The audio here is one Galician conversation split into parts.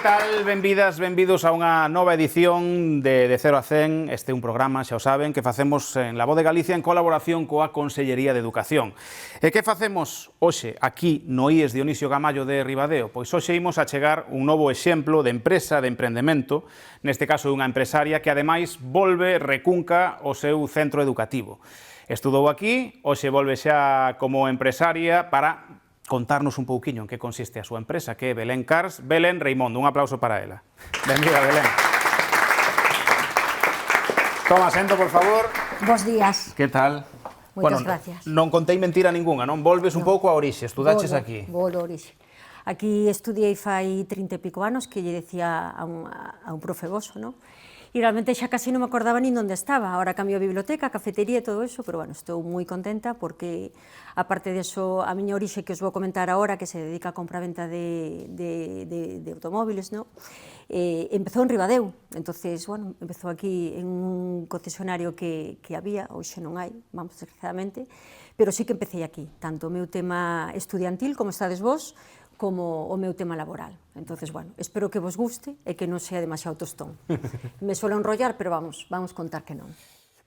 tal? Benvidas, benvidos a unha nova edición de 0 a 100. Este é un programa, xa o saben, que facemos en La Voz de Galicia en colaboración coa Consellería de Educación. E que facemos hoxe aquí no IES Dionisio Gamallo de Ribadeo? Pois hoxe imos a chegar un novo exemplo de empresa, de emprendemento, neste caso unha empresaria que ademais volve, recunca o seu centro educativo. Estudou aquí, hoxe volve xa como empresaria para contarnos un pouquiño en que consiste a súa empresa, que é Belén Cars. Belén Reimondo, un aplauso para ela. Benvida, Belén. Toma asento, por favor. Bos días. Que tal? Moitas gracias. Non contei mentira ninguna, non? Volves un pouco a orixe, estudaches aquí. Volvo a orixe. Aquí estudiei fai 30 e pico anos, que lle decía a un profe voso, non? E realmente xa casi non me acordaba nin onde estaba. Ahora cambio a biblioteca, a cafetería e todo eso, pero bueno, estou moi contenta porque, aparte de eso, a miña orixe que os vou comentar agora, que se dedica a compra-venta de automóviles, ¿no? Empezou en Ribadeo. Entonces, bueno, empezou aquí en un concesionario que había, hoxe non hai, vamos, desgraciadamente, pero sí que empecé aquí, tanto o meu tema estudiantil, como estades vos, como o meu tema laboral. Entonces, bueno, espero que vos guste e que non sea demasiado tostón. Me suelo enrollar, pero vamos contar que non.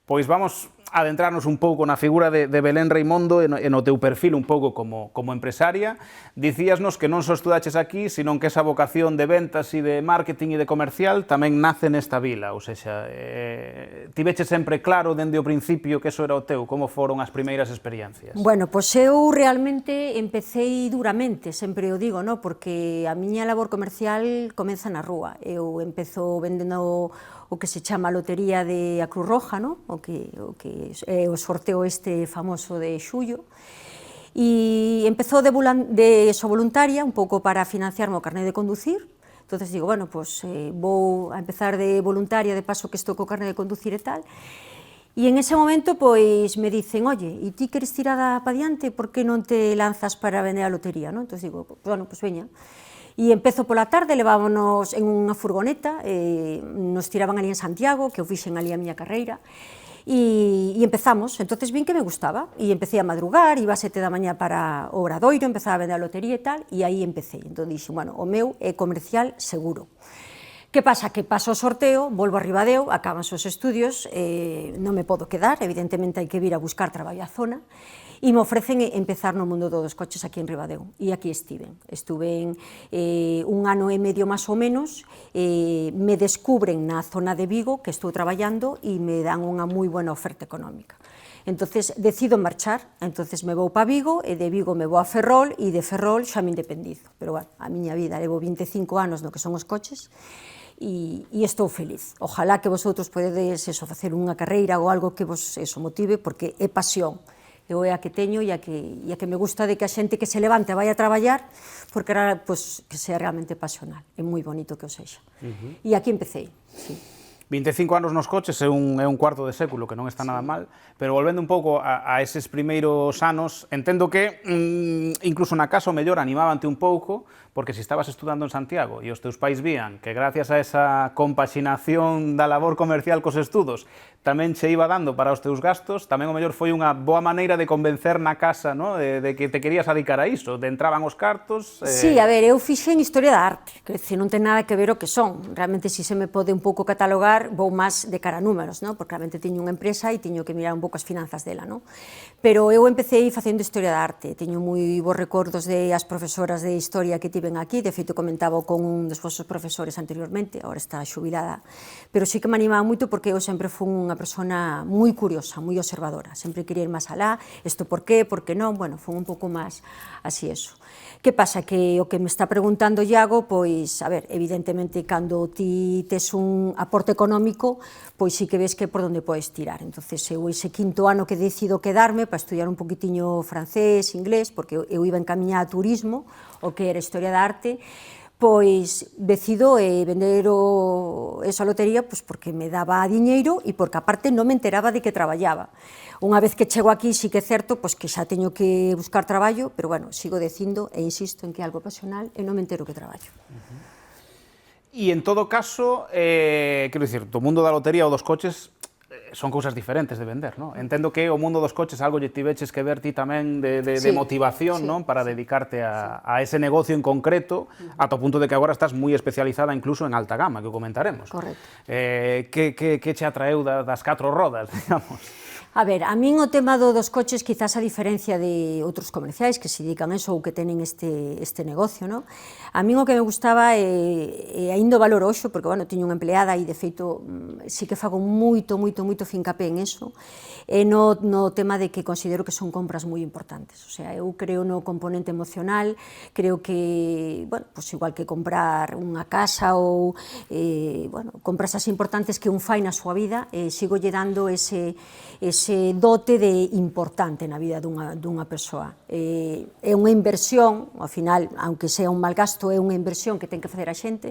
Pois vamos a adentrarnos un pouco na figura de Belén Reimondo e no teu perfil un pouco como empresaria. Dicíasnos que non só estudaches aquí, sino que esa vocación de ventas e de marketing e de comercial tamén nace nesta vila, ou seja, tiveche sempre claro dende o principio que eso era o teu, como foron as primeiras experiencias? Bueno, pois eu realmente empecé duramente, sempre o digo, no? Porque a miña labor comercial comeza na rúa. Eu empezo vendendo o que se chama a lotería de a Cruz Roja, no? o que é o sorteo este famoso de xullo, e empezou de voluntaria, un pouco para financiarme o carné de conducir. Entonces digo, bueno, pues vou a empezar de voluntaria, de paso que estou co carné de conducir e tal, e en ese momento pois me dicen, oye, e ti queres tirada pa diante, por que non te lanzas para vender a lotería, no? Entonces digo, bueno, pues veña. E empezo pola tarde, levámonos en unha furgoneta, nos tiraban ali en Santiago, que eu fixen ali a miña carreira, e empezamos. Entonces vin que me gustaba, e empecé a madrugar, iba a 7 da mañá para o Obradoiro, empezaba a vender a lotería e tal, e aí empecé. Entón dixen, bueno, o meu é comercial seguro. Que pasa? Que paso o sorteo, volvo a Ribadeo, acaban os estudios, non me podo quedar, evidentemente hai que vir a buscar traballo á zona, e me ofrecen empezar no mundo dos coches aquí en Ribadeo, e aquí estive un ano e medio máis ou menos, me descubren na zona de Vigo que estou traballando e me dan unha moi buena oferta económica. Entonces decido marchar, entonces me vou para Vigo, e de Vigo me vou a Ferrol, e de Ferrol xa me independizo. Pero bueno, a miña vida, levo 25 anos no que son os coches, e estou feliz. Ojalá que vosotros podedes facer unha carreira ou algo que vos motive, porque é pasión. Eu é a que teño e a que me gusta de que a xente que se levante vai a traballar, porque era, pues, que sea realmente pasional. É moi bonito que o sexa. E aquí empecé, sí. 25 anos nos coches é un cuarto de século, que non está nada mal, pero volvendo un pouco a eses primeiros anos, entendo que incluso na casa o mellor animábante un pouco, porque se estabas estudando en Santiago e os teus pais vían que gracias a esa compaxinación da labor comercial cos estudos tamén che iba dando para os teus gastos, tamén o mellor foi unha boa maneira de convencer na casa, no? de que te querías dedicar a iso, de entraban os cartos... Sí, a ver, eu fixen Historia da Arte, que non ten nada que ver o que son. Realmente, se me pode un pouco catalogar, vou máis de cara a números, no? Porque realmente teño unha empresa e teño que mirar un pouco as finanzas dela, no? Pero eu empecé facendo Historia da Arte, teño moi bons recordos de as profesoras de Historia que tiven aquí, de feito comentaba con un dos vosos profesores anteriormente, agora está xubilada, pero sí que me animaba moito porque eu sempre fui unha persona moi curiosa, moi observadora, sempre quería ir máis alá, isto por qué non, bueno, fui un pouco máis así eso. Que pasa? Que o que me está preguntando Iago, pois, a ver, evidentemente, cando ti tes un aporte económico, pois sí que ves que por onde podes tirar. Entonces, eu ese quinto ano que decido quedarme para estudiar un poquitiño francés, inglés, porque eu iba encaminhada a turismo, o que era Historia da Arte, pois decido vender esa lotería porque me daba diñeiro e porque aparte non me enteraba de que traballaba. Unha vez que chego aquí, sí que é certo que xa teño que buscar traballo, pero bueno, sigo dicindo e insisto en que é algo pasional e non me entero que traballo. E en todo caso, quero dicir, do mundo da lotería ou dos coches son cousas diferentes de vender, non? Entendo que o mundo dos coches algo lle tiveches que ver ti tamén de Sí, motivación, sí, non? Para dedicarte a ese negocio en concreto, ata o punto de que agora estás moi especializada incluso en alta gama, que o comentaremos. Correcto. Que che atraeu das 4 rodas, digamos? A ver, a min o tema dos coches, quizás a diferencia de outros comerciais que se dedican a eso ou que tenen este negocio, no? A min o que me gustaba, e ainda o valoro hoxe, porque, bueno, tiño unha empleada e, de feito, sí que fago moito fincapé en eso, no tema de que considero que son compras moi importantes. O sea, eu creo no componente emocional, creo que, bueno, pues igual que comprar unha casa ou, bueno, compras así importantes que un fai na súa vida, sigo lle dando ese dote de importante na vida dunha persoa. É unha inversión, ao final, aunque sea un mal gasto, é unha inversión que ten que facer a xente,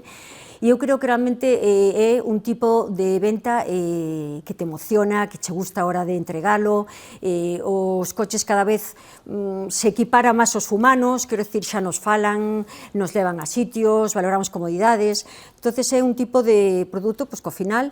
e eu creo que realmente é un tipo de venta que te emociona, que che gusta a hora de entregalo, os coches cada vez se equipara máis aos humanos, quero dicir, xa nos falan, nos levan a sitios, valoramos comodidades, entonces é un tipo de produto que ao final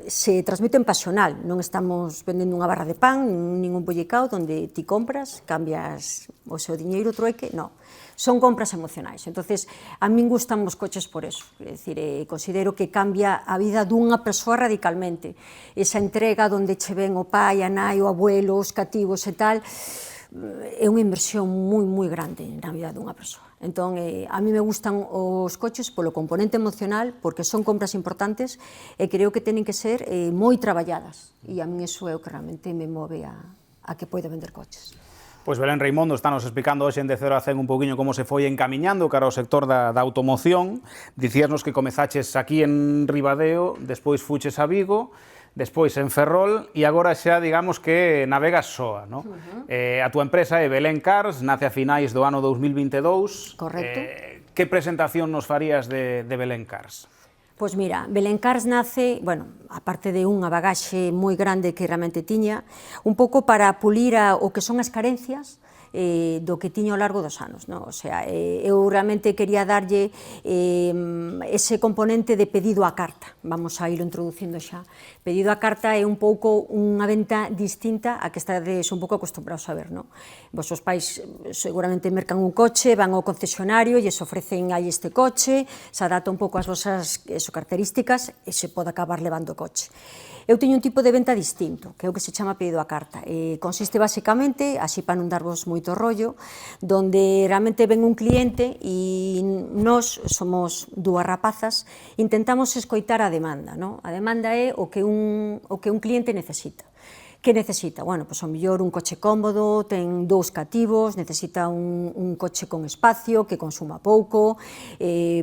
se transmite en pasional, non estamos vendendo unha barra de pan, nin un bollicao onde ti compras, cambias o seu diñeiro trueque, non. Son compras emocionais, entonces a min gustan os coches por eso, é dicir, considero que cambia a vida dunha persoa radicalmente, esa entrega onde che ven o pai, a nai, o abuelo, os cativos e tal, é unha inversión moi grande na vida dunha persoa. Entón, a mí me gustan os coches polo componente emocional, porque son compras importantes e creo que tenen que ser moi traballadas, e a min iso é o que realmente me move a que poida vender coches. Pois Belén Reimondo estános explicando hoxe en De 0 a 100 un poquinho como se foi encamiñando cara ao sector da automoción. Dicíasnos que comezaches aquí en Ribadeo, despois fuches a Vigo, despois en Ferrol e agora xa digamos que navegas soa, non? A túa empresa é Belén Cars, nace a finais do ano 2022. Correcto. Que presentación nos farías de Belén Cars? Pois mira, Belén Cars nace, bueno, aparte de unha bagaxe moi grande que realmente tiña, un pouco para pulir o que son as carencias do que tiña ao largo dos anos, non? O sea, eu realmente quería darlle ese componente de pedido á carta, vamos a irlo introducindo xa. Pedido á carta é un pouco unha venta distinta a que estades un pouco acostumbrados a ver, non? Vos os pais seguramente mercan un coche, van ao concesionario e lles ofrecen aí este coche, se adapta un pouco ás vosas características e se pode acabar levando o coche. Eu teño un tipo de venta distinto, que é o que se chama pedido á carta. Consiste basicamente, así para non darvos moito rollo, donde realmente ven un cliente e nós somos dúas rapazas, intentamos escoitar a demanda, non? A demanda é o que un cliente necesita. Que necesita? Bueno, pois ao mellor un coche cómodo, ten 2 cativos, necesita un coche con espacio, que consuma pouco,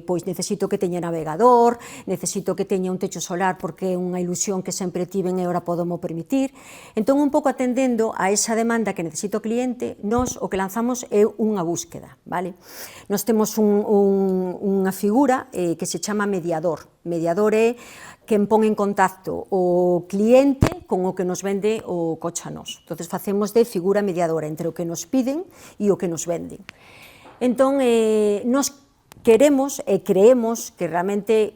pois necesito que teña navegador, necesito que teña un techo solar porque é unha ilusión que sempre tiven e agora podo mo permitir. Entón, un pouco atendendo a esa demanda que necesita o cliente, nós o que lanzamos é unha búsqueda, vale? Nós temos unha figura que se chama mediador. Mediador é quen pon en contacto o cliente con o que nos vende o coche a nós. Entón, facemos de figura mediadora entre o que nos piden e o que nos venden. Entón, nos queremos e creemos que realmente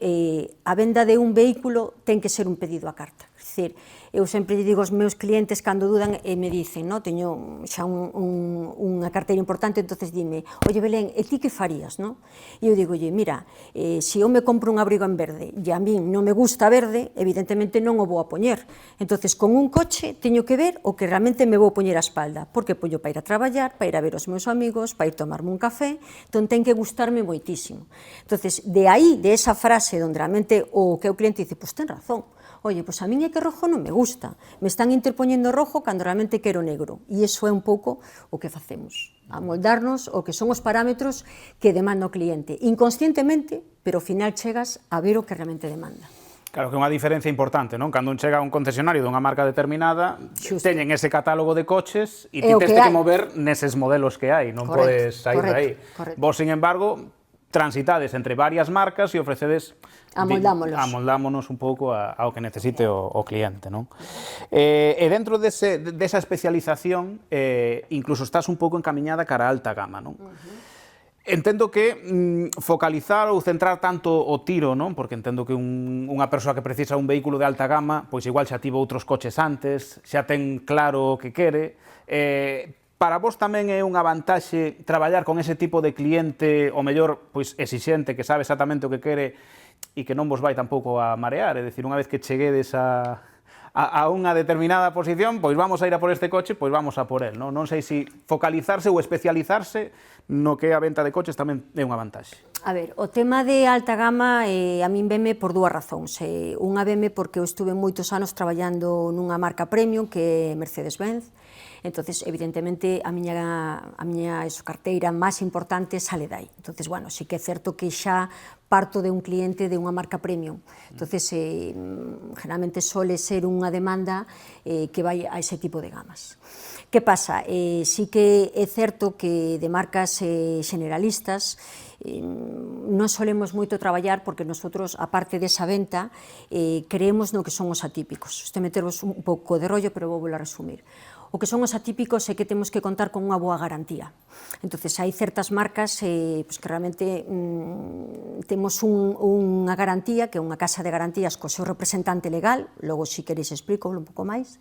a venda de un vehículo ten que ser un pedido á carta. É dicir, eu sempre digo aos meus clientes cando dudan e me dicen, no, teño xa unha carteira importante, entonces dime, oye Belén, e ti que farías, no? E eu digo, oye, mira, se eu me compro un abrigo en verde e a min non me gusta verde, evidentemente non o vou a poñer. Entonces, con un coche teño que ver o que realmente me vou poñer a espalda, porque pollo para ir a traballar, para ir a ver os meus amigos, para ir tomarme un café, entón ten que gustarme moitísimo. Entonces, de aí, de esa frase onde realmente o que o cliente dice, pois ten razón, oye, pois a min é que rojo non me gusta, me están interpoñendo rojo cando realmente quero negro, e iso é un pouco o que facemos, amoldarnos o que son os parámetros que demanda o cliente, inconscientemente, pero ao final chegas a ver o que realmente demanda. Claro que é unha diferencia importante, non? Cando un chega a un concesionario dunha marca determinada, teñen ese catálogo de coches e ti tes que mover neses modelos que hai, non podes sair de aí. Vos, sin embargo, transitades entre varias marcas e ofrecedes amoldámonos un pouco ao que necesite o cliente, non? E dentro desa especialización, incluso estás un pouco encamiñada cara a alta gama, non? Entendo que focalizar ou centrar tanto o tiro, non? Porque entendo que unha persoa que precisa un vehículo de alta gama, pois igual xa tivo outros coches antes, xa ten claro o que quere. Para vos tamén é unha vantaxe traballar con ese tipo de cliente, o mellor, pois exixente, que sabe exactamente o que quere e que non vos vai tampouco a marear, é dicir, unha vez que cheguedes a unha determinada posición, pois vamos a ir a por este coche, pois vamos a por él, non? Non sei se focalizarse ou especializarse no que é a venta de coches tamén é unha vantaxe. A ver, o tema de alta gama a min veme por dúas razóns. Unha veme porque eu estuve moitos anos traballando nunha marca premium que é Mercedes-Benz. Entonces, evidentemente, a miña carteira máis importante sale dai. Entonces, bueno, sí que é certo que xa parto de un cliente de unha marca premium. Entonces, generalmente sole ser unha demanda que vai a ese tipo de gamas. Que pasa? Sí que é certo que de marcas generalistas non solemos moito traballar porque nosotros, aparte desa venta, creemos no que son os atípicos. Este metervos un pouco de rollo, pero vou volver a resumir. O que son os atípicos é que temos que contar con unha boa garantía. Entonces, hai certas marcas que realmente temos unha garantía, que é unha casa de garantías co seu representante legal, logo, se queréis, explico un pouco máis.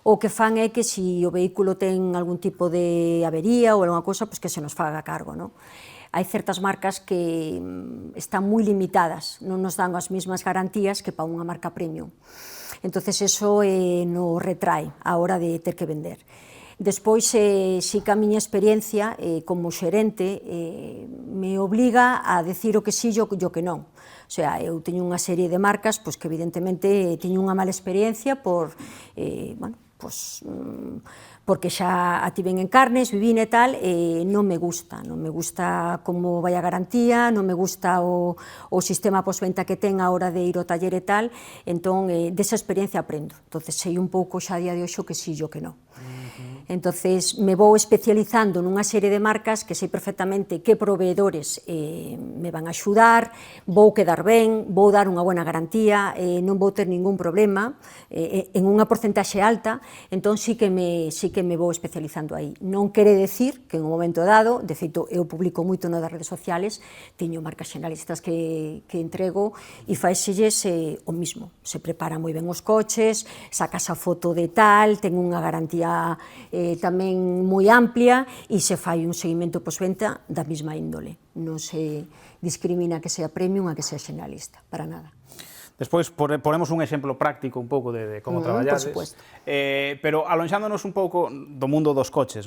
O que fan é que se o vehículo ten algún tipo de avería ou alguna cousa, pois que se nos faga cargo, non? Hai certas marcas que están moi limitadas, non nos dan as mesmas garantías que para unha marca premium. Entonces, eso nos retrae a hora de ter que vender. Despois, sí que a miña experiencia como xerente me obliga a decir o que sí e o que non. O sea, eu teño unha serie de marcas que evidentemente teño unha mala experiencia porque xa a tiven en carnes, vivín e tal, non me gusta como vai a garantía, non me gusta o sistema postventa que ten a hora de ir ao taller e tal, entón, desa experiencia aprendo. Entonces, sei un pouco xa a día de hoxe o que sí e o que non. Entonces, me vou especializando nunha serie de marcas que sei perfectamente que proveedores me van a axudar, vou quedar ben, vou dar unha buena garantía, non vou ter ningún problema, en unha porcentaxe alta, entón sí que me vou especializando aí. Non quere decir que en un momento dado, de feito, eu publico moito nas redes sociales, teño marcas generalistas que entrego e faéselles o mismo. Se prepara moi ben os coches, sacas a foto de tal, ten unha garantía tamén moi amplia e se fai un seguimento postventa da mesma índole. Non se discrimina que sea premium a que sea generalista, para nada. Despois ponemos un exemplo práctico un pouco de como traballades, pero alonxándonos un pouco do mundo dos coches,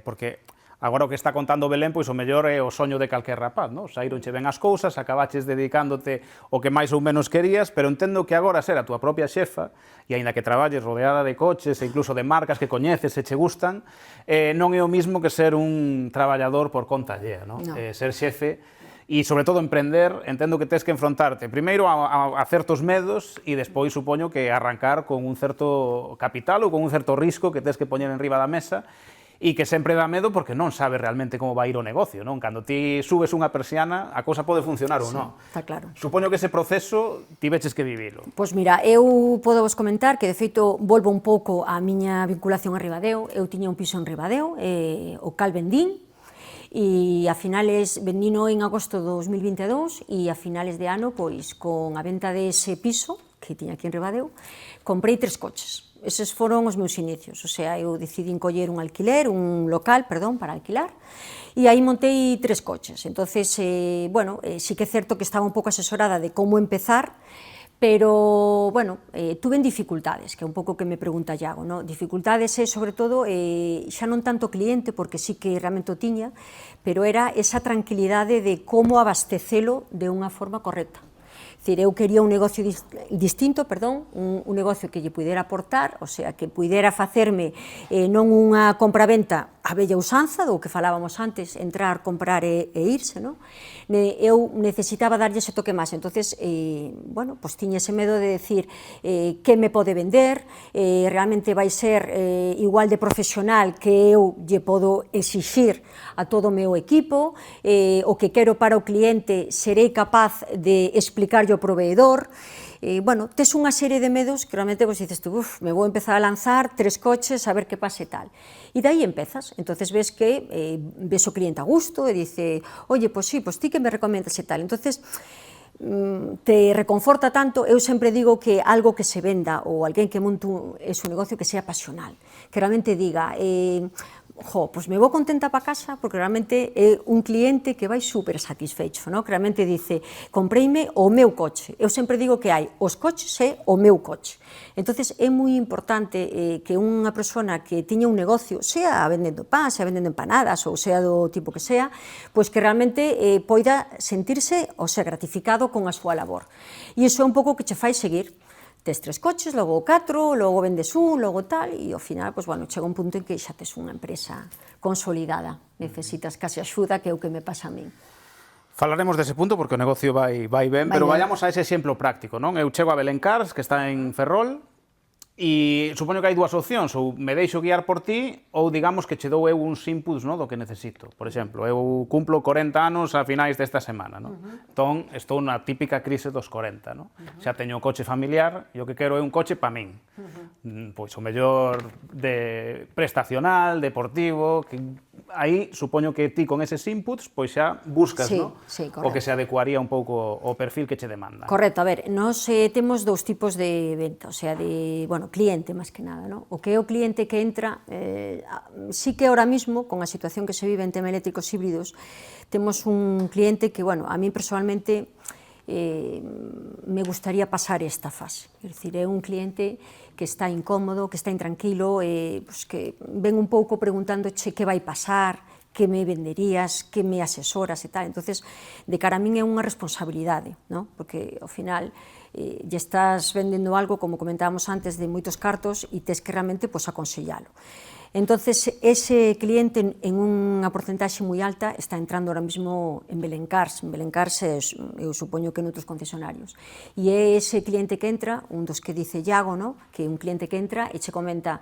porque agora o que está contando Belén, pois o mellor é o soño de calquer rapaz, saíronche ben as cousas, acabaches dedicándote o que máis ou menos querías, pero entendo que agora ser a túa propia xefa, e aínda que traballes rodeada de coches e incluso de marcas que coñeces e che gustan, non é o mismo que ser un traballador por conta allea, ser xefe e, sobre todo, emprender, entendo que tes que enfrontarte primeiro a certos medos e despois, supoño, que arrancar con un certo capital ou con un certo risco que tes que poñer enriba da mesa e que sempre dá medo porque non sabes realmente como vai ir o negocio, non? Cando ti subes unha persiana, a cousa pode funcionar ou non. Está claro. Supoño que ese proceso tiveches que vivilo. Pois mira, eu podo vos comentar que, de feito, volvo un pouco á miña vinculación a Ribadeo. Eu tiña un piso en Ribadeo, o cal vendín, e a finales, vendino en agosto de 2022, e a finales de ano, pois, con a venta dese piso, que tiña aquí en Ribadeo, comprei 3 coches. Eses foron os meus inicios, o sea, eu decidín coller un local, para alquilar, e aí montei 3 coches. Entonces, sí que é certo que estaba un pouco asesorada de como empezar, pero, tuve dificultades, que é un pouco que me pregunta Iago, dificultades sobre todo, xa non tanto cliente, porque sí que realmente o tiña, pero era esa tranquilidade de como abastecelo de unha forma correcta. Eu quería un negocio distinto, un negocio que lle pudera aportar, o sea, que pudera facerme non unha compra-venta a bella usanza, do que falábamos antes, entrar, comprar e irse, non? Eu necesitaba darlle ese toque máis, entonces, tiña ese medo de decir que me pode vender, realmente vai ser igual de profesional que eu lle podo exixir a todo o meu equipo, o que quero para o cliente serei capaz de explicarlle ao proveedor, bueno, tes unha serie de medos que realmente vos dices tú, me vou empezar a lanzar 3 coches a ver que pase tal. E dai empezas, entonces ves que ves o cliente a gusto e dice, oye, pois sí, pois ti que me recomendas e tal. Entonces, te reconforta tanto. Eu sempre digo que algo que se venda ou alguén que monte un negocio que sea pasional, que realmente diga, pois me vou contenta para casa porque realmente é un cliente que vai super satisfecho, que realmente dice, compreime o meu coche. Eu sempre digo que hai os coches e o meu coche. Entonces é moi importante que unha persona que tiña un negocio, sea vendendo pan, sea vendendo empanadas ou sea do tipo que sea, pois que realmente poida sentirse, gratificado con a súa labor. E iso é un pouco que che fai seguir. Tes 3 coches, logo 4, logo vendes un, logo tal, e ao final, pois, bueno, chega un punto en que xa tes unha empresa consolidada. Necesitas case axuda, que é o que me pasa a min. Falaremos dese punto porque o negocio vai ben, pero vayamos a ese exemplo práctico, non? Eu chego a Belén Cars, que está en Ferrol, e supoño que hai dúas opcións, ou me deixo guiar por ti, ou digamos que che dou eu uns inputs, no, do que necesito. Por exemplo, eu cumplo 40 anos a finais desta semana, no? Entón, estou na típica crise dos 40, no? Xa teño un coche familiar e o que quero é un coche pa min. Pois o mellor de prestacional, deportivo, que aí supoño que ti con eses inputs pois xa buscas, no? O que se adecuaría un pouco ao perfil que che demanda. Correcto, a ver, nós temos dous tipos de venta, o sea, de, bueno, cliente máis que nada, no? O que é o cliente que entra, sí que ahora mismo, con a situación que se vive en tema eléctricos híbridos, temos un cliente que, bueno, a mí personalmente me gustaría pasar esta fase, é dicir, é un cliente que está incómodo, que está intranquilo, pues que ven un pouco preguntándoche que vai pasar, que me venderías, que me asesoras e tal. Entonces, de cara a min é unha responsabilidade, ¿no? Porque ao final lle estás vendendo algo, como comentábamos antes, de moitos cartos e tes que realmente pues, aconsellalo. Entonces, ese cliente en unha porcentaxe moi alta está entrando ahora mismo en Belén Cars. En Belén Cars, eu supoño que en outros concesionarios. E é ese cliente que entra, un dos que dice Iago, ¿no? Que é un cliente que entra e che comenta,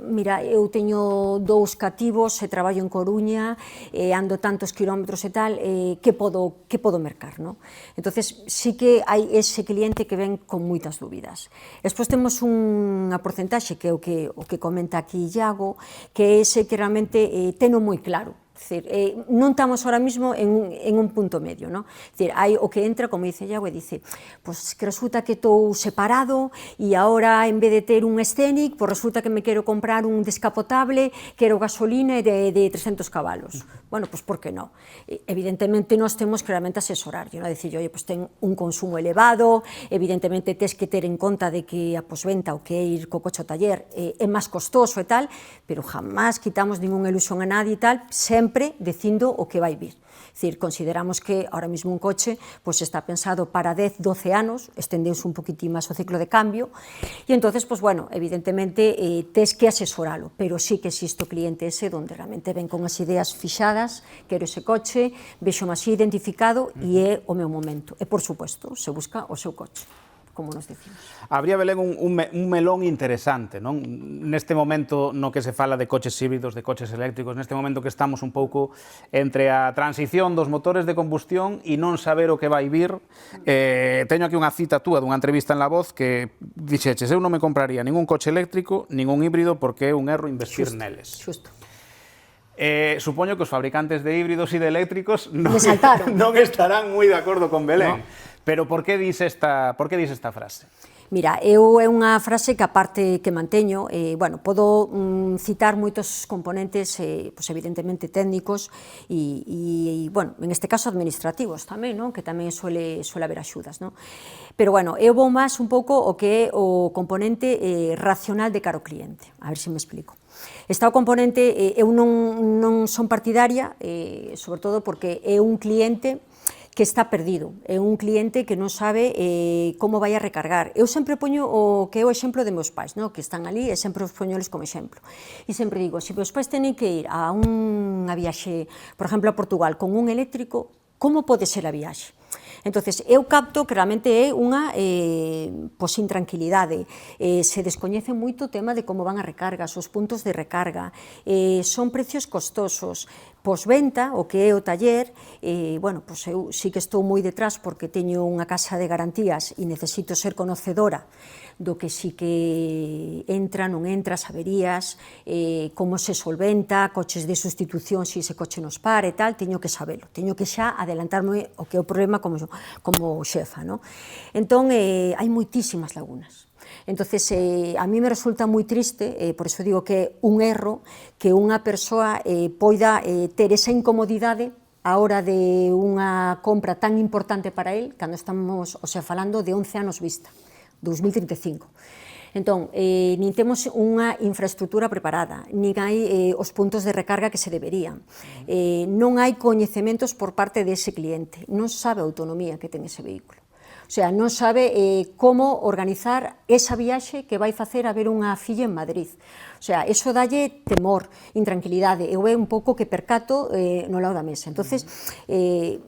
mira, eu teño 2 cativos, traballo en Coruña, ando tantos kilómetros e tal, que podo mercar, ¿no? Entonces, sí que hai ese cliente que ven con moitas dúbidas. Despois temos unha porcentaxe que é o que comenta aquí Iago, que é ese que realmente teno moi claro. Non estamos ahora mismo en un punto medio, ¿no? Hai o que entra, como dice Iago, e dice, pues que resulta que estou separado e agora en vez de ter un Scenic, pues resulta que me quero comprar un descapotable, quero gasolina de 300 cabalos. Bueno, pues por que non? Evidentemente nós temos que realmente asesorar, ¿no? Decir, oye, pues ten un consumo elevado, evidentemente tes que ter en conta de que a posventa o que é ir co coche ao taller é máis costoso e tal, pero jamás quitamos ninguna ilusión a nadie e tal, sempre dicindo o que vai vir. É dicir, consideramos que ahora mismo un coche pues, está pensado para 10, 12 anos, estendeuse un poquitín máis o ciclo de cambio, e entonces, pues, bueno, evidentemente tes que asesoralo, pero sí que existe o cliente ese donde realmente ven con as ideas fixadas, quero ese coche, vexo máis identificado e é o meu momento. E, por suposto, se busca o seu coche, como nos decimos. Habría, Belén, un melón interesante, non? Neste momento no que se fala de coches híbridos, de coches eléctricos, neste momento que estamos un pouco entre a transición dos motores de combustión e non saber o que vai vir. Teño aquí unha cita túa dunha entrevista en La Voz que dixeches, eu non me compraría ningún coche eléctrico, ningún híbrido, porque é un erro investir neles. Xusto. Supoño que os fabricantes de híbridos e de eléctricos non estarán moi de acordo con Belén. Pero por que dis esta frase? Mira, é unha frase que aparte que manteño, bueno, podo citar moitos componentes, pues evidentemente técnicos e, bueno, en este caso administrativos tamén, non? Que tamén suele haber axudas, non? Pero, bueno, eu vou máis un pouco o que é o componente racional de cara ao cliente, a ver se me explico. Está o componente, eu non son partidaria, sobre todo porque é un cliente que está perdido, é un cliente que non sabe como vai a recargar. Eu sempre poño o que é o exemplo de meus pais, no? Que están ali e sempre os poñoles como exemplo. E sempre digo, se meus pais teñen que ir a unha viaxe, por exemplo, a Portugal, con un eléctrico, como pode ser a viaxe? Entonces, eu capto que realmente é unha intranquilidade, se descoñece moito o tema de como van as recargas, os puntos de recarga, son precios costosos, posventa, o que é o taller, bueno, pois eu sí que estou moi detrás porque teño unha casa de garantías e necesito ser conocedora do que sí que entra, non entra, as averías, como se solventa, coches de sustitución, se ese coche nos para e tal, teño que sabelo, teño que xa adelantarme o que é o problema como xefa, non? Entón, hai moitísimas lagunas. Entonces, a mí me resulta moi triste, por iso digo que é un erro, que unha persoa poida ter esa incomodidade a hora de unha compra tan importante para él, cando estamos, falando de 11 anos vista, 2035. Entón, nin temos unha infraestructura preparada, nin hai os puntos de recarga que se deberían, non hai coñecementos por parte dese cliente, non sabe a autonomía que ten ese vehículo. O sea, non sabe como organizar esa viaxe que vai facer a ver unha filla en Madrid. O sea, eso dalle temor, intranquilidade. Eu é un pouco que percato no lado da mesa. Entonces, é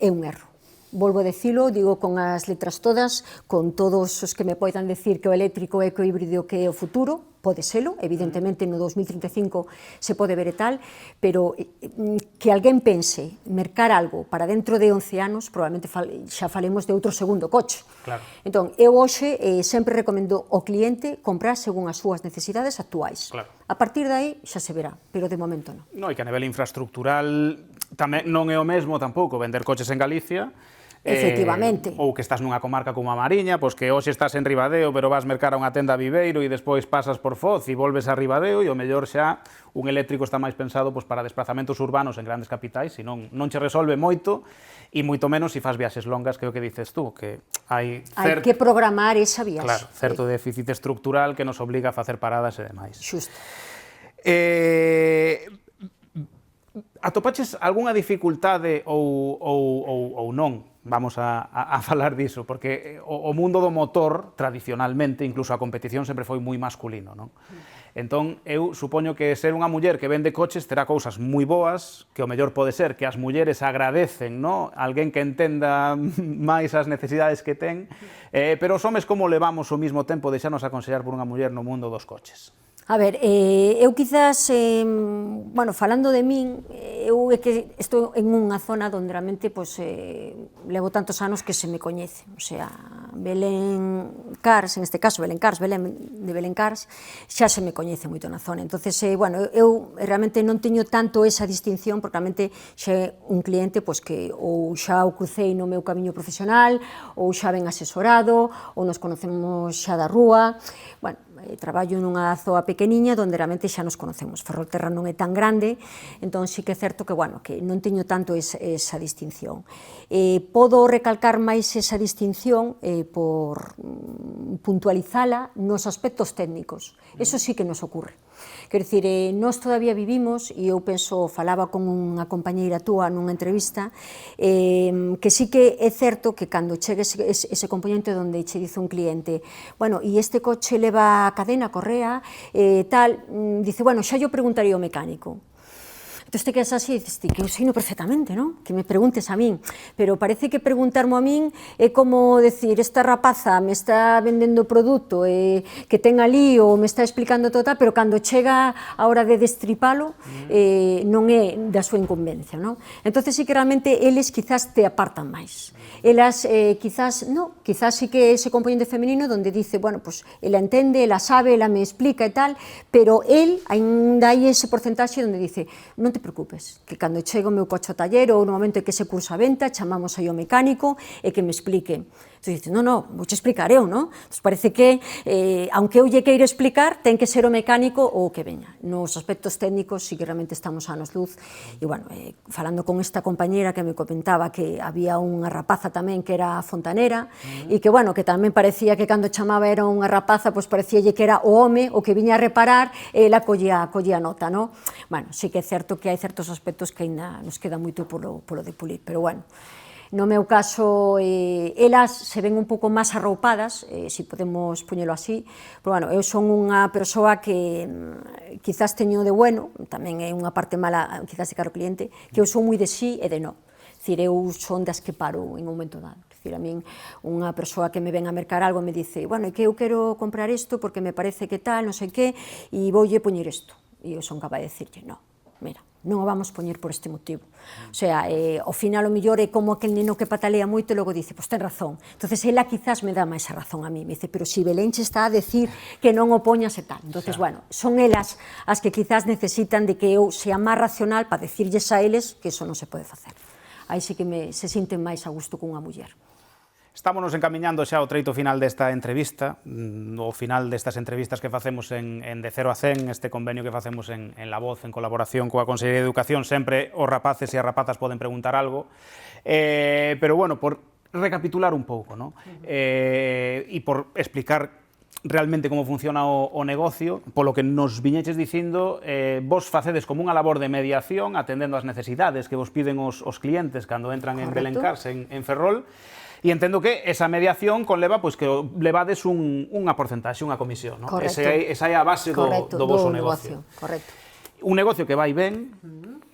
un erro. Volvo a dicilo, digo con as letras todas, con todos os que me poidan decir que o eléctrico e que o híbrido que é o futuro, pode selo, evidentemente no 2035 se pode ver e tal, pero que alguén pense mercar algo para dentro de 11 anos, probablemente xa falemos de outro segundo coche. Claro. Entón, eu hoxe sempre recomendo ao cliente comprar según as súas necesidades actuais. Claro. A partir de aí xa se verá, pero de momento non. No, e que a nivel infraestructural tamén non é o mesmo tampouco vender coches en Galicia, efectivamente. Ou que estás nunha comarca como a Mariña, pois que hoxe estás en Ribadeo, pero vas mercar a unha tenda a Viveiro e despois pasas por Foz e volves a Ribadeo e o mellor xa un eléctrico está máis pensado pois para desplazamentos urbanos en grandes capitais, e non che resolve moito, e moito menos se fas viaxes longas, que é o que dices tú, que hai que programar esa viaxe. Claro, certo déficit estructural que nos obliga a facer paradas e demais. Xusto. Atopaches algunha dificultade ou non? Vamos a falar diso, porque o mundo do motor, tradicionalmente, incluso a competición, sempre foi moi masculino, non? Entón, eu supoño que ser unha muller que vende coches terá cousas moi boas, que o mellor pode ser que as mulleres agradecen, non? Alguén que entenda máis as necesidades que ten, pero os homes como levamos ao mesmo tempo deixarnos aconsellar por unha muller no mundo dos coches? A ver, eu quizás, bueno, falando de min, eu é que estou en unha zona onde realmente levo tantos anos que se me coñece, o sea, Belén Cars, en este caso Belén de Belén Cars, xa se me coñece moito na zona, entonces, bueno, eu realmente non teño tanto esa distinción, porque realmente xa é un cliente que ou xa o crucei no meu camiño profesional, ou xa ben asesorado, ou nos conocemos xa da rúa, bueno, traballo nunha zoa pequeniña onde realmente xa nos conocemos. Ferrolterra non é tan grande, entón sí que é certo que, bueno, que non teño tanto esa distinción. Podo recalcar máis esa distinción por puntualizala nos aspectos técnicos. Eso sí que nos ocurre. Quero dicir, nós todavía vivimos, e eu penso, falaba con unha compañeira túa nunha entrevista, que sí que é certo que cando chegue ese componente onde che dice un cliente, bueno, e este coche leva cadena, correa, tal, dice, bueno, xa yo preguntaría ao mecánico. Entón te quedas así e dices, que eu seino perfectamente, non? Que me preguntes a min, pero parece que preguntarmo a min é como decir, esta rapaza me está vendendo produto que ten ali ou me está explicando total, pero cando chega a hora de destripalo non é da súa incumbencia, non? Entón sí que realmente eles quizás te apartan máis. Elas quizás sí que ese componente femenino onde dice, bueno, pues ela entende, ela sabe, ela me explica e tal, pero el, ainda hai ese porcentaxe onde dice, non te preocupes, que cando chego o meu coche ao taller ou no momento en que se cursa a venta, chamamos aí ao mecánico e que me explique. Entón dices, non, vouche explicar eu, non? Entón parece que, aunque eu lle queiro explicar, ten que ser o mecánico ou que veña. Nos aspectos técnicos sí que realmente estamos a anos luz, e, bueno, falando con esta compañera que me comentaba que había unha rapaza tamén que era fontanera, e que, bueno, que tamén parecía que cando chamaba era unha rapaza, pois parecíalle que era o home o que viña a reparar, e ela collía nota, non? Bueno, sí que é certo que hai certos aspectos que ainda nos queda moito polo de pulir, pero, bueno, no meu caso, elas se ven un pouco máis arroupadas, se podemos poñelo así, pero, bueno, eu son unha persoa que quizás teño de bueno, tamén é unha parte mala, quizás de cara ao cliente, que eu son moi de sí e de no. Dicir, eu son das que paro en un momento dado. Dicir, a min, unha persoa que me ven a mercar algo me dice, bueno, é que eu quero comprar isto porque me parece que tal, non sei que, e voulle poñer isto. E eu son capaz de dicirlle, no, mira, non o vamos poñer por este motivo. O sea, ao final o millor é como aquel neno que patalea moito e logo dice, pois ten razón. Entonces ela quizás me dá máis a razón a mí, me dice, pero si Belén che está a decir que non o poñas e tal. Entonces, bueno, son elas as que quizás necesitan de que eu sea máis racional para decirlles a eles que eso non se pode facer. Aí sí que se sinten máis a gusto cunha muller. Estámonos encamiñando xa ao treito final desta entrevista, o final destas entrevistas que facemos en De Cero a Cen, este convenio que facemos en La Voz, en colaboración coa Consellería de Educación, sempre os rapaces e as rapazas poden preguntar algo, pero, bueno, por recapitular un pouco, ¿no? E por explicar realmente como funciona o negocio, polo que nos viñeches dicindo, vos facedes como unha labor de mediación atendendo as necesidades que vos piden os clientes cando entran en Belén Cars, en Ferrol, e entendo que esa mediación conleva pois que levades unha porcentaxe, unha comisión, ¿no? Esa é a base do voso negocio. Correcto. Un negocio que vai ben,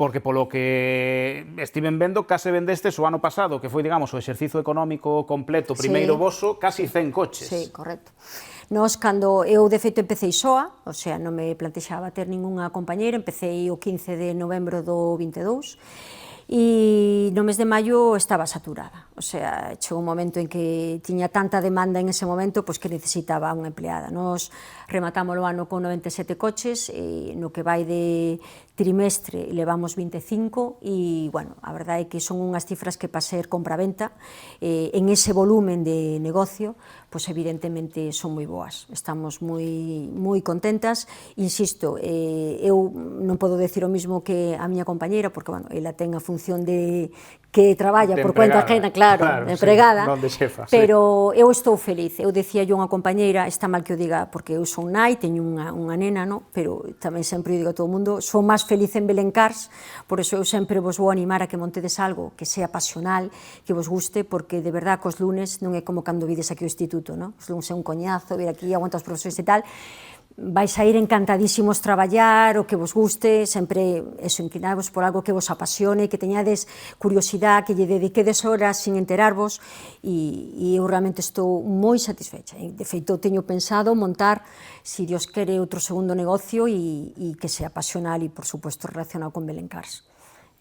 porque polo que estiven vendo, case vendestes o ano pasado, que foi, digamos, o exercicio económico completo, primeiro voso, casi 100 coches. Sí, correcto. Nos, cando eu, de feito, empecé soa, o sea, non me plantexaba ter ningunha compañeira, empecé o 15 de novembro do 22, e no mes de maio estaba saturada, o sea, chegou un momento en que tiña tanta demanda en ese momento pois que necesitaba unha empleada. Nos rematamos o ano con 97 coches, e no que vai de trimestre levamos 25 e, bueno, a verdade é que son unhas cifras que para ser compra-venta en ese volumen de negocio, pois evidentemente son moi boas. Estamos moi contentas, insisto, eu non podo decir o mismo que a miña compañeira, porque, bueno, ela ten a función de que traballa por cuenta ajena, claro, empregada, pero eu estou feliz. Eu dicía yo a unha compañeira, está mal que o diga, porque eu son nai, teño unha nena, no? Pero tamén sempre digo a todo o mundo, son máis feliz en Belén Cars, por eso eu sempre vos vou animar a que montedes algo que sea pasional, que vos guste, porque de verdad que os lunes non é como cando vides aquí o instituto, no? Os lunes é un coñazo, vir aquí, aguanta os profesores e tal, vais a ir encantadísimos traballar, o que vos guste, sempre eso, inclinarvos por algo que vos apasione, que teñades curiosidade, que lle dediquedes horas sin enterarvos, e eu realmente estou moi satisfecha. De feito, teño pensado montar, si Dios quere, outro segundo negocio e que sea pasional e, por suposto, relacionado con Belén Cars.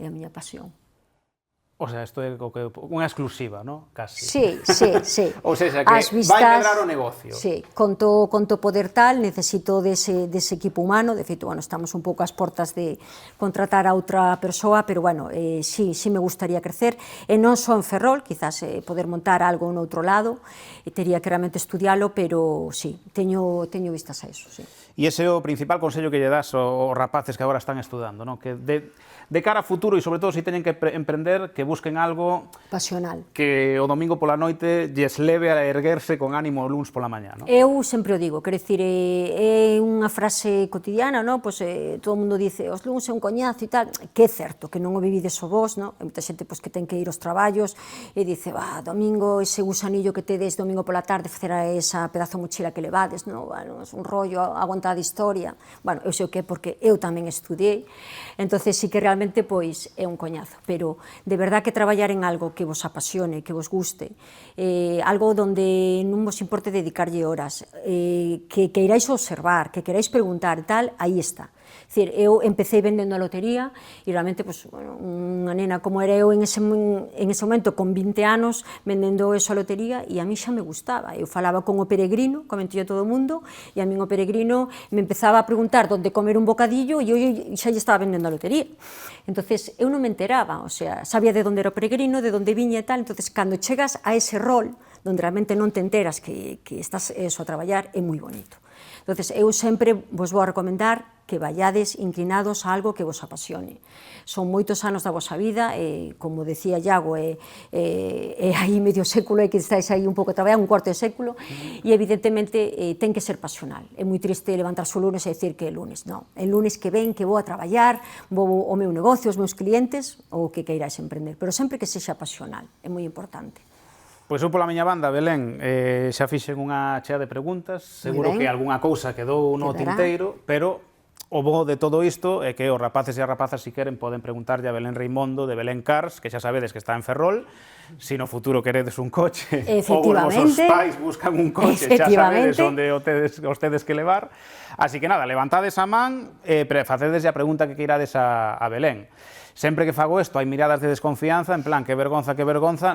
É a miña pasión. O sea, isto é unha exclusiva, ¿no? Casi. Sí. Ou seja, que vai medrar o negocio. Sí, conto poder tal, necesito dese equipo humano, de feito, bueno, estamos un pouco ás portas de contratar a outra persoa, pero, bueno, sí me gustaría crecer, e non só en Ferrol, quizás poder montar algo no outro lado, tería que realmente estudialo, pero sí, teño vistas a eso, sí. E ese é o principal consello que lle das aos rapaces que agora están estudando, ¿no? Que de cara a futuro, e sobre todo se teñen que emprender, que busquen algo pasional, que o domingo pola noite lles leve a erguerse con ánimo o luns pola mañá, ¿no? Eu sempre o digo, quero dicir, é unha frase cotidiana, ¿no? Pois todo o mundo dice, os luns é un coñazo e tal, que é certo, que non o vivides o vos, ¿no? Hai moita xente pois que ten que ir aos traballos e dice, domingo, ese gusanillo que tedes domingo pola tarde, facer esa pedazo mochila que levades, ¿no? Bueno, é un rollo, aguantar a historia. Bueno, eu sei o que é porque eu tamén estudiei, entonces sí que realmente pois é un coñazo, pero de verdad que traballar en algo que vos apasione, que vos guste, algo donde non vos importe dedicarlle horas, que queiráis observar, que queráis preguntar e tal, aí está. É dicir, eu empecé vendendo a lotería e realmente, pues, bueno, unha nena como era eu en ese momento, con 20 anos, vendendo eso a lotería, e a mí xa me gustaba. Eu falaba con o peregrino, comentou todo o mundo, e a min o peregrino me empezaba a preguntar onde comer un bocadillo e eu xa lle estaba vendendo a lotería. Entonces, eu non me enteraba, o sea, sabía de onde era o peregrino, de onde viña e tal, entonces, cando chegas a ese rol, donde realmente non te enteras que estás eso a traballar, é moi bonito. Entonces, eu sempre vos vou a recomendar que vayades inclinados a algo que vos apasione. Son moitos anos da vosa vida, como decía Iago, aí medio século, que estáis aí un pouco traballando, un cuarto de século, e evidentemente ten que ser pasional. É moi triste levantarse o lunes e dicir que é lunes, non. É lunes que ven, que vou a traballar, vou ao meu negocio, aos meus clientes, ou que queirais emprender, pero sempre que sexa pasional, é moi importante. Pois eu pola miña banda, Belén, xa fixen unha chea de preguntas, seguro que algunha cousa quedou no tinteiro, pero O bo de todo isto é que os rapaces e as rapazas, si queren, poden preguntarlle a Belén Reimondo de Belén Cars, que xa sabedes que está en Ferrol. Si no futuro queredes un coche ou os vosos pais buscan un coche, xa sabedes onde os tedes que levar. Así que nada, levantades a man e facedes a pregunta que queirades a Belén. Sempre que fago isto hai miradas de desconfianza, en plan, que vergonza,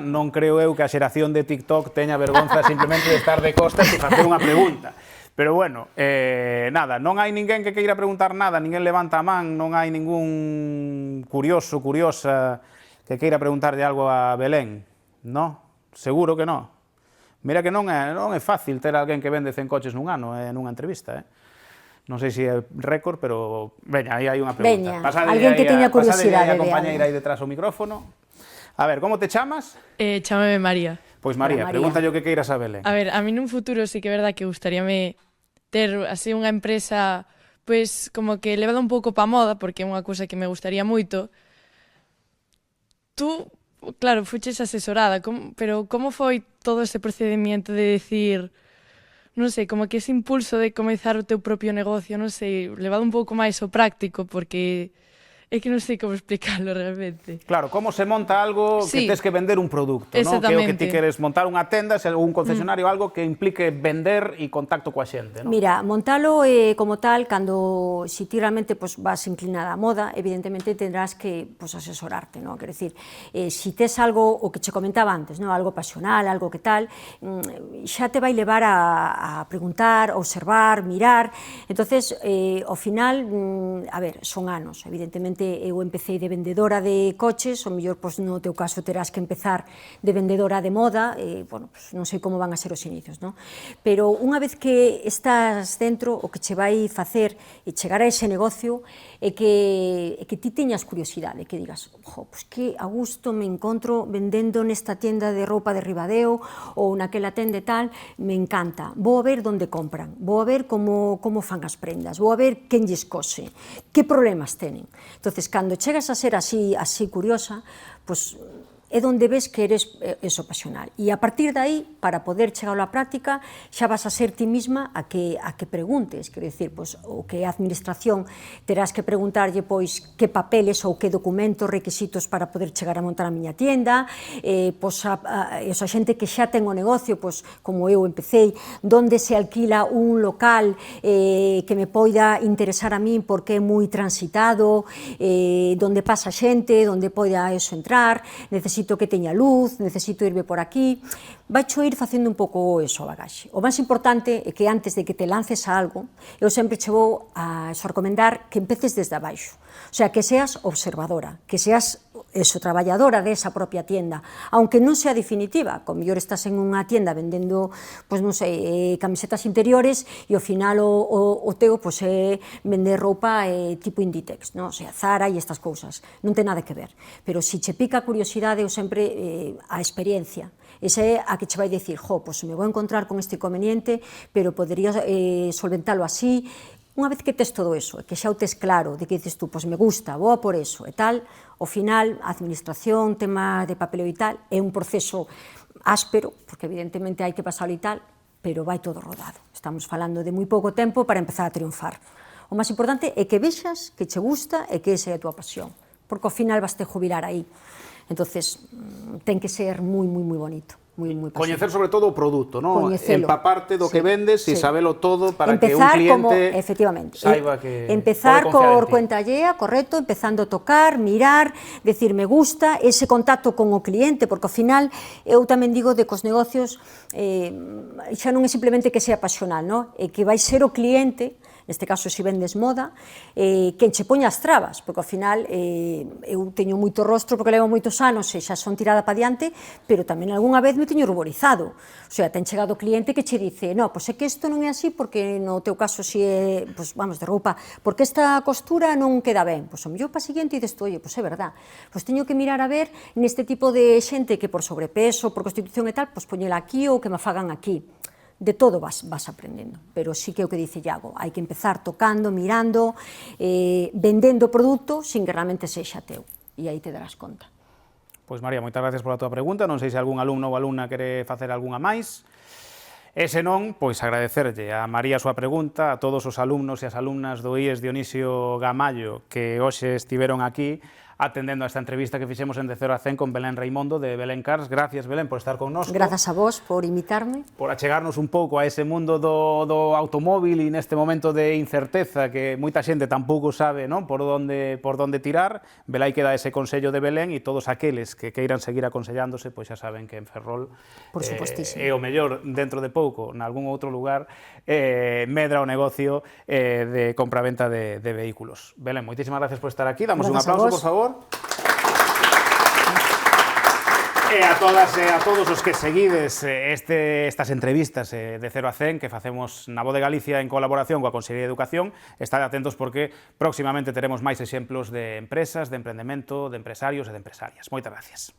non creo eu que a xeración de TikTok teña vergonza simplemente de estar de costas e facer unha pregunta. Pero bueno, nada, non hai ninguén que queira preguntar nada, ninguén levanta a man, non hai ningún curioso, curiosa que queira preguntarlle algo a Belén, non? Seguro que non. Mira que non é fácil ter alguén que vende 100 coches nun ano, nunha entrevista, Non sei se é récord, pero veña, aí hai unha pregunta. Veña, alguén que teña curiosidade de algo. A compañeira aí detrás o micrófono. A ver, como te chamas? Chámame María. Pois María, pregúntalle o que queiras a Belén. A ver, a mí nun futuro sí que é verdad que gustaríame ter así unha empresa pois como que levada un pouco pa moda, porque é unha cousa que me gustaría moito. Tú, claro, fuches asesorada, pero como foi todo ese procedimento de decir, non sei, como que ese impulso de comezar o teu propio negocio, non sei, levado un pouco máis ao práctico, porque é que non sei como explicarlo realmente. Claro, como se monta algo que tes que vender un produto, non? Que é o que ti queres montar unha tenda ou un concesionario, algo que implique vender e contacto coa xente, non? Mira, montalo como tal, cando si ti realmente vas inclinada á moda, evidentemente tendrás que asesorarte, non? Quer decir, si tes algo, o que che comentaba antes, non? Algo pasional, algo que tal, xa te vai levar a preguntar, a observar, mirar. Entonces, ao final, a ver, son anos, evidentemente eu empecé de vendedora de coches, o mellor no teu caso terás que empezar de vendedora de moda, bueno, non sei como van a ser os inicios, non? Pero unha vez que estás dentro, o que che vai facer e chegar a ese negocio é que ti teñas curiosidade, que digas, pois que a gusto me encontro vendendo nesta tienda de roupa de Ribadeo ou naquela tenda tal, me encanta, vou a ver onde compran, vou a ver como fan as prendas, vou a ver quen lles cose, que problemas tenen. Entonces, cando chegas a ser así curiosa, pois é onde ves que eres eso pasional. E a partir de aí, para poder chegar á práctica, xa vas a ser ti mesma a que preguntes, quero dicir, pois, o que a administración terás que preguntarlle pois que papeles ou que documentos, requisitos para poder chegar a montar a miña tienda, pois a xente que xa ten o negocio, pois como eu empecé, donde se alquila un local que me poida interesar a min porque é moi transitado, donde pasa xente, donde poida eso entrar, necesito que teña luz, necesito irme por aquí, vaicho ir facendo un pouco eso a bagaxe. O máis importante é que antes de que te lances a algo, eu sempre che vou a recomendar que empeces desde abaixo, o sea, que seas observadora, que seas eso, traballadora desa propia tienda, aunque non sea definitiva, como mellor estás en unha tienda vendendo, pois non sei, camisetas interiores e ao final o teu pois é vender roupa tipo Inditex, non? O sea, Zara e estas cousas, non ten nada que ver, pero se che pica a curiosidade, eu sempre a experiencia, esa é a que che vai dicir, pois me vou encontrar con este inconveniente, pero podería solventalo así. Unha vez que tes todo eso, que xa o tes claro, de que dices tú, pois me gusta, vou a por eso, e tal, ao final, a administración, tema de papeleo e tal, é un proceso áspero, porque evidentemente hai que pasarlo e tal, pero vai todo rodado. Estamos falando de moi pouco tempo para empezar a triunfar. O máis importante é que vexas que che gusta e que esa é a túa pasión, porque ao final vas te jubilar aí. Entonces, ten que ser moi, moi, moi bonito. Coñecer sobre todo o produto, non? Empaparte do que vendes e sabelo todo para que un cliente saiba que empezar por cuenta allea, correcto, empezando a tocar, mirar, decir me gusta, ese contacto con o cliente, porque ao final eu tamén digo de que os negocios xa non é simplemente que sea pasional, non? É que vai ser o cliente, neste caso se vendes moda, quen che poña as trabas, porque ao final eu teño moito rostro porque levo moitos anos e xa son tirada pa diante, pero tamén algunha vez me teño ruborizado, o sea, ten chegado o cliente que che dice, no, pois é que isto non é así porque no teu caso si é, pois vamos, de roupa, porque esta costura non queda ben, pois o mellor pa seguinte dices tú, oye, pois é verdad, pois teño que mirar a ver neste tipo de xente que por sobrepeso, por constitución e tal, pois poñela aquí ou que me fagan aquí. De todo vas aprendendo, pero sí que é o que dice Iago, hai que empezar tocando, mirando, vendendo o produto sin que realmente sexa teu, e aí te darás conta. Pois María, moitas gracias pola tua pregunta, non sei se algún alumno ou alumna quere facer algunha máis. E senón, pois agradecerlle a María a súa pregunta, a todos os alumnos e as alumnas do IES Dionisio Gamallo que hoxe estiveron aquí atendendo a esta entrevista que fixemos en De Cero a 100 con Belén Reimondo de Belén Cars. Gracias, Belén, por estar connosco. Grazas a vos por invitarme. Por achegarnos un pouco a ese mundo do automóvil e neste momento de incerteza que moita xente tampouco sabe, non, por onde tirar. Velai que dá ese consello de Belén e todos aqueles que queiran seguir aconsellándose, pois xa saben que en Ferrol Por supostísimo. é o mellor dentro de pouco, nalgún outro lugar, medra o negocio de compraventa de vehículos. Belén, moitísimas gracias por estar aquí. Damos un aplauso, por favor. E a todas e a todos os que seguides estas entrevistas de Cero a 100 que facemos na Voz de Galicia en colaboración coa Consellería de Educación, estade atentos porque próximamente teremos máis exemplos de empresas, de emprendemento, de empresarios e de empresarias. Moitas gracias.